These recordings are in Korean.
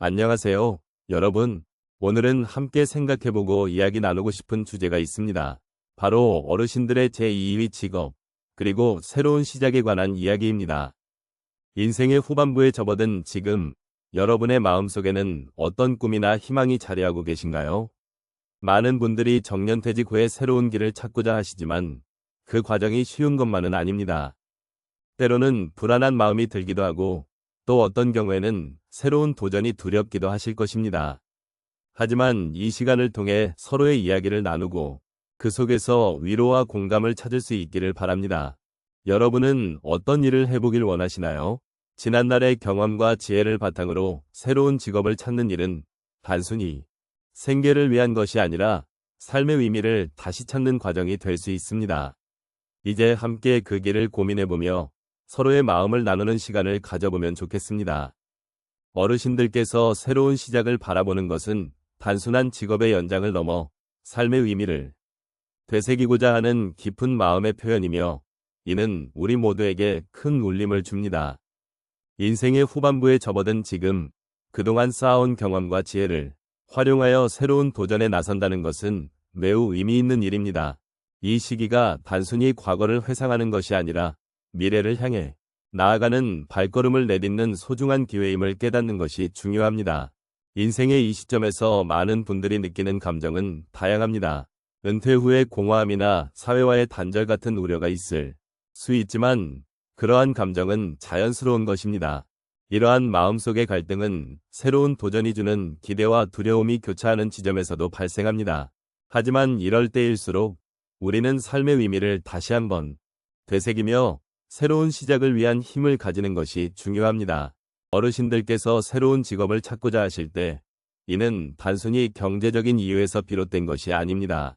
안녕하세요, 여러분. 오늘은 함께 생각해보고 이야기 나누고 싶은 주제가 있습니다. 바로 어르신들의 제2의 직업, 그리고 새로운 시작에 관한 이야기입니다. 인생의 후반부에 접어든 지금, 여러분의 마음속에는 어떤 꿈이나 희망이 자리하고 계신가요? 많은 분들이 정년퇴직 후에 새로운 길을 찾고자 하시지만, 그 과정이 쉬운 것만은 아닙니다. 때로는 불안한 마음이 들기도 하고, 또 어떤 경우에는 새로운 도전이 두렵기도 하실 것입니다. 하지만 이 시간을 통해 서로의 이야기를 나누고 그 속에서 위로와 공감을 찾을 수 있기를 바랍니다. 여러분은 어떤 일을 해보길 원하시나요? 지난날의 경험과 지혜를 바탕으로 새로운 직업을 찾는 일은 단순히 생계를 위한 것이 아니라 삶의 의미를 다시 찾는 과정이 될 수 있습니다. 이제 함께 그 길을 고민해보며 서로의 마음을 나누는 시간을 가져보면 좋겠습니다. 어르신들께서 새로운 시작을 바라보는 것은 단순한 직업의 연장을 넘어 삶의 의미를 되새기고자 하는 깊은 마음의 표현이며, 이는 우리 모두에게 큰 울림을 줍니다. 인생의 후반부에 접어든 지금, 그동안 쌓아온 경험과 지혜를 활용하여 새로운 도전에 나선다는 것은 매우 의미 있는 일입니다. 이 시기가 단순히 과거를 회상하는 것이 아니라 미래를 향해 나아가는 발걸음을 내딛는 소중한 기회임을 깨닫는 것이 중요합니다. 인생의 이 시점에서 많은 분들이 느끼는 감정은 다양합니다. 은퇴 후의 공허함이나 사회와의 단절 같은 우려가 있을 수 있지만, 그러한 감정은 자연스러운 것입니다. 이러한 마음속의 갈등은 새로운 도전이 주는 기대와 두려움이 교차하는 지점에서도 발생합니다. 하지만 이럴 때일수록 우리는 삶의 의미를 다시 한번 되새기며 새로운 시작을 위한 힘을 가지는 것이 중요합니다. 어르신들께서 새로운 직업을 찾고자 하실 때, 이는 단순히 경제적인 이유에서 비롯된 것이 아닙니다.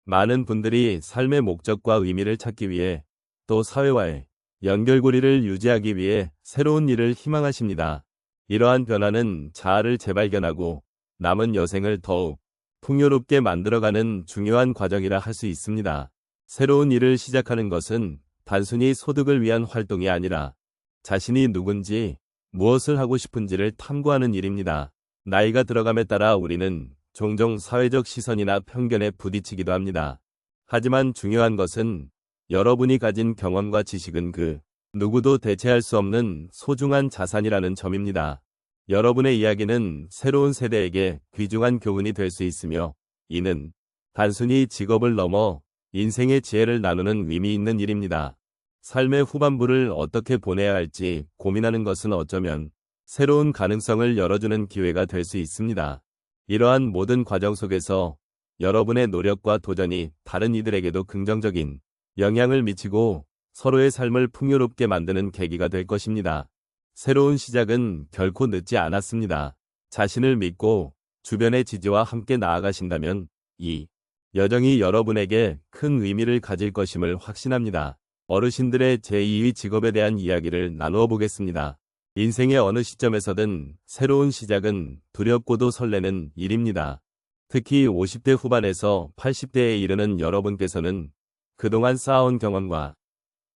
많은 분들이 삶의 목적과 의미를 찾기 위해, 또 사회와의 연결고리를 유지하기 위해 새로운 일을 희망하십니다. 이러한 변화는 자아를 재발견하고 남은 여생을 더욱 풍요롭게 만들어가는 중요한 과정이라 할 수 있습니다. 새로운 일을 시작하는 것은 단순히 소득을 위한 활동이 아니라 자신이 누군지, 무엇을 하고 싶은지를 탐구하는 일입니다. 나이가 들어감에 따라 우리는 종종 사회적 시선이나 편견에 부딪히기도 합니다. 하지만 중요한 것은 여러분이 가진 경험과 지식은 그 누구도 대체할 수 없는 소중한 자산이라는 점입니다. 여러분의 이야기는 새로운 세대에게 귀중한 교훈이 될 수 있으며, 이는 단순히 직업을 넘어 인생의 지혜를 나누는 의미 있는 일입니다. 삶의 후반부를 어떻게 보내야 할지 고민하는 것은 어쩌면 새로운 가능성을 열어주는 기회가 될 수 있습니다. 이러한 모든 과정 속에서 여러분의 노력과 도전이 다른 이들에게도 긍정적인 영향을 미치고 서로의 삶을 풍요롭게 만드는 계기가 될 것입니다. 새로운 시작은 결코 늦지 않았습니다. 자신을 믿고 주변의 지지와 함께 나아가신다면 이 여정이 여러분에게 큰 의미를 가질 것임을 확신합니다. 어르신들의 제2의 직업에 대한 이야기를 나누어 보겠습니다. 인생의 어느 시점에서든 새로운 시작은 두렵고도 설레는 일입니다. 특히 50대 후반에서 80대에 이르는 여러분께서는 그동안 쌓아온 경험과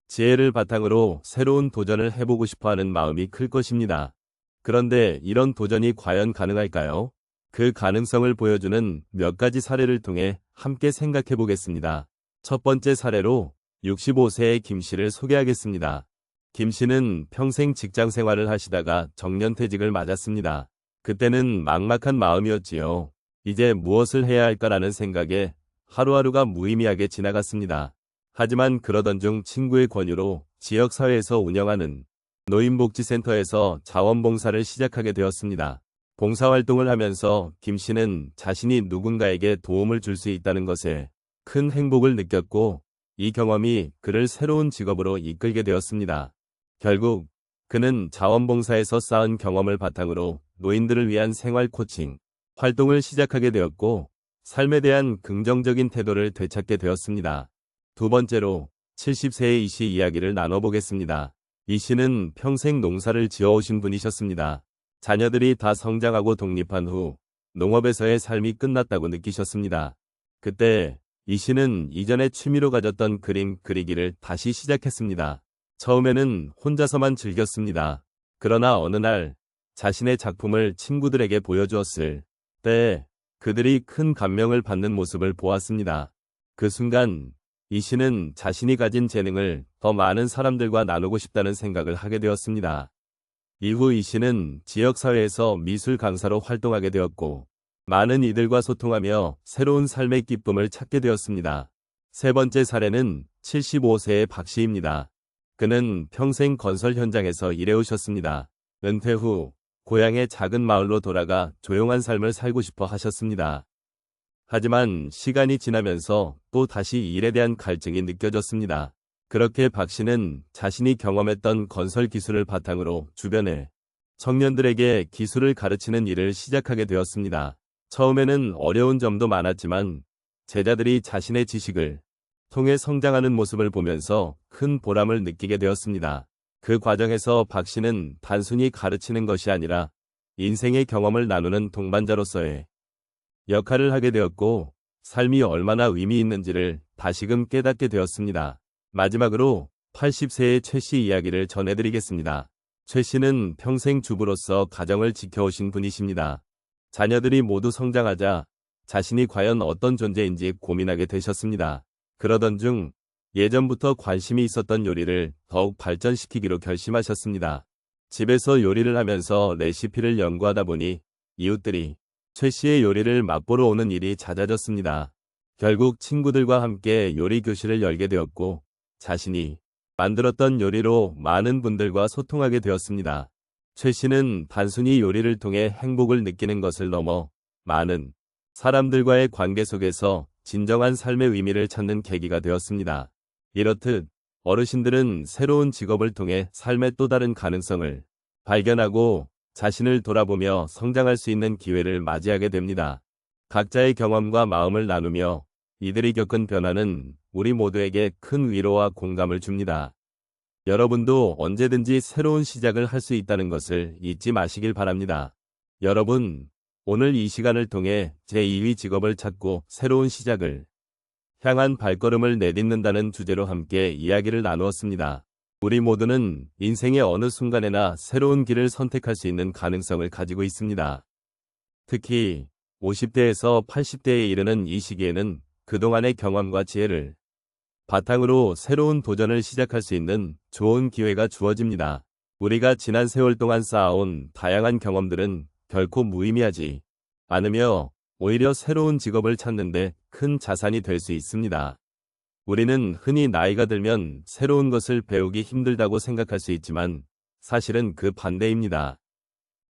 지혜를 바탕으로 새로운 도전을 해보고 싶어하는 마음이 클 것입니다. 그런데 이런 도전이 과연 가능할까요? 그 가능성을 보여주는 몇 가지 사례를 통해 함께 생각해 보겠습니다. 첫 번째 사례로 65세의 김 씨를 소개하겠습니다. 김 씨는 평생 직장 생활을 하시다가 정년퇴직을 맞았습니다. 그때는 막막한 마음이었지요. 이제 무엇을 해야 할까라는 생각에 하루하루가 무의미하게 지나갔습니다. 하지만 그러던 중 친구의 권유로 지역사회에서 운영하는 노인복지센터에서 자원봉사를 시작하게 되었습니다. 봉사활동을 하면서 김 씨는 자신이 누군가에게 도움을 줄 수 있다는 것에 큰 행복을 느꼈고, 이 경험이 그를 새로운 직업으로 이끌게 되었습니다. 결국 그는 자원봉사에서 쌓은 경험을 바탕으로 노인들을 위한 생활 코칭 활동을 시작하게 되었고, 삶에 대한 긍정적인 태도를 되찾게 되었습니다. 두 번째로 70세의 이 씨 이야기를 나눠보겠습니다. 이 씨는 평생 농사를 지어오신 분이셨습니다. 자녀들이 다 성장하고 독립한 후 농업에서의 삶이 끝났다고 느끼셨습니다. 그때 이 씨는 이전에 취미로 가졌던 그림 그리기를 다시 시작했습니다. 처음에는 혼자서만 즐겼습니다. 그러나 어느 날 자신의 작품을 친구들에게 보여주었을 때 그들이 큰 감명을 받는 모습을 보았습니다. 그 순간 이 씨는 자신이 가진 재능을 더 많은 사람들과 나누고 싶다는 생각을 하게 되었습니다. 이후 이 씨는 지역사회에서 미술 강사로 활동하게 되었고 많은 이들과 소통하며 새로운 삶의 기쁨을 찾게 되었습니다. 세 번째 사례는 75세의 박 씨입니다. 그는 평생 건설 현장에서 일해오셨습니다. 은퇴 후 고향의 작은 마을로 돌아가 조용한 삶을 살고 싶어 하셨습니다. 하지만 시간이 지나면서 또 다시 일에 대한 갈증이 느껴졌습니다. 그렇게 박 씨는 자신이 경험했던 건설 기술을 바탕으로 주변의 청년들에게 기술을 가르치는 일을 시작하게 되었습니다. 처음에는 어려운 점도 많았지만 제자들이 자신의 지식을 통해 성장하는 모습을 보면서 큰 보람을 느끼게 되었습니다. 그 과정에서 박 씨는 단순히 가르치는 것이 아니라 인생의 경험을 나누는 동반자로서의 역할을 하게 되었고 삶이 얼마나 의미 있는지를 다시금 깨닫게 되었습니다. 마지막으로 80세의 최 씨 이야기를 전해드리겠습니다. 최 씨는 평생 주부로서 가정을 지켜오신 분이십니다. 자녀들이 모두 성장하자 자신이 과연 어떤 존재인지 고민하게 되셨습니다. 그러던 중 예전부터 관심이 있었던 요리를 더욱 발전시키기로 결심하셨습니다. 집에서 요리를 하면서 레시피를 연구하다 보니 이웃들이 최 씨의 요리를 맛보러 오는 일이 잦아졌습니다. 결국 친구들과 함께 요리 교실을 열게 되었고 자신이 만들었던 요리로 많은 분들과 소통하게 되었습니다. 최 씨는 단순히 요리를 통해 행복을 느끼는 것을 넘어 많은 사람들과의 관계 속에서 진정한 삶의 의미를 찾는 계기가 되었습니다. 이렇듯 어르신들은 새로운 직업을 통해 삶의 또 다른 가능성을 발견하고 자신을 돌아보며 성장할 수 있는 기회를 맞이하게 됩니다. 각자의 경험과 마음을 나누며 이들이 겪은 변화는 우리 모두에게 큰 위로와 공감을 줍니다. 여러분도 언제든지 새로운 시작을 할 수 있다는 것을 잊지 마시길 바랍니다. 여러분, 오늘 이 시간을 통해 제2의 직업을 찾고 새로운 시작을 향한 발걸음을 내딛는다는 주제로 함께 이야기를 나누었습니다. 우리 모두는 인생의 어느 순간에나 새로운 길을 선택할 수 있는 가능성을 가지고 있습니다. 특히 50대에서 80대에 이르는 이 시기에는 그동안의 경험과 지혜를 바탕으로 새로운 도전을 시작할 수 있는 좋은 기회가 주어집니다. 우리가 지난 세월 동안 쌓아온 다양한 경험들은 결코 무의미하지 않으며 오히려 새로운 직업을 찾는데 큰 자산이 될 수 있습니다. 우리는 흔히 나이가 들면 새로운 것을 배우기 힘들다고 생각할 수 있지만 사실은 그 반대입니다.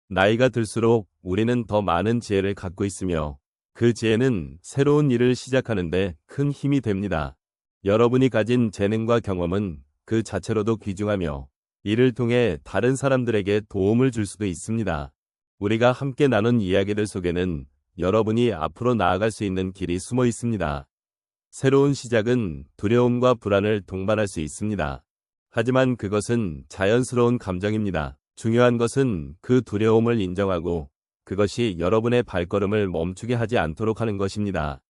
나이가 들수록 우리는 더 많은 지혜를 갖고 있으며 그 지혜는 새로운 일을 시작하는데 큰 힘이 됩니다. 여러분이 가진 재능과 경험은 그 자체로도 귀중하며 이를 통해 다른 사람들에게 도움을 줄 수도 있습니다. 우리가 함께 나눈 이야기들 속에는 여러분이 앞으로 나아갈 수 있는 길이 숨어 있습니다. 새로운 시작은 두려움과 불안을 동반할 수 있습니다. 하지만 그것은 자연스러운 감정입니다. 중요한 것은 그 두려움을 인정하고 그것이 여러분의 발걸음을 멈추게 하지 않도록 하는 것입니다.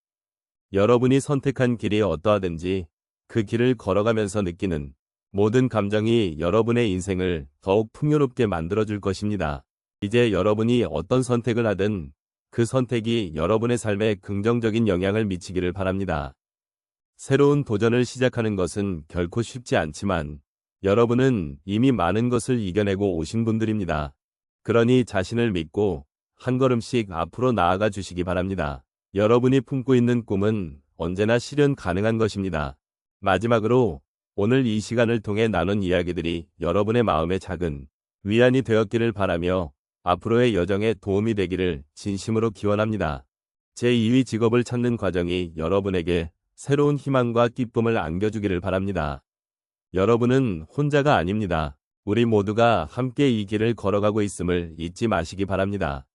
여러분이 선택한 길이 어떠하든지 그 길을 걸어가면서 느끼는 모든 감정이 여러분의 인생을 더욱 풍요롭게 만들어줄 것입니다. 이제 여러분이 어떤 선택을 하든 그 선택이 여러분의 삶에 긍정적인 영향을 미치기를 바랍니다. 새로운 도전을 시작하는 것은 결코 쉽지 않지만 여러분은 이미 많은 것을 이겨내고 오신 분들입니다. 그러니 자신을 믿고 한 걸음씩 앞으로 나아가 주시기 바랍니다. 여러분이 품고 있는 꿈은 언제나 실현 가능한 것입니다. 마지막으로 오늘 이 시간을 통해 나눈 이야기들이 여러분의 마음에 작은 위안이 되었기를 바라며 앞으로의 여정에 도움이 되기를 진심으로 기원합니다. 제2의 직업을 찾는 과정이 여러분에게 새로운 희망과 기쁨을 안겨주기를 바랍니다. 여러분은 혼자가 아닙니다. 우리 모두가 함께 이 길을 걸어가고 있음을 잊지 마시기 바랍니다.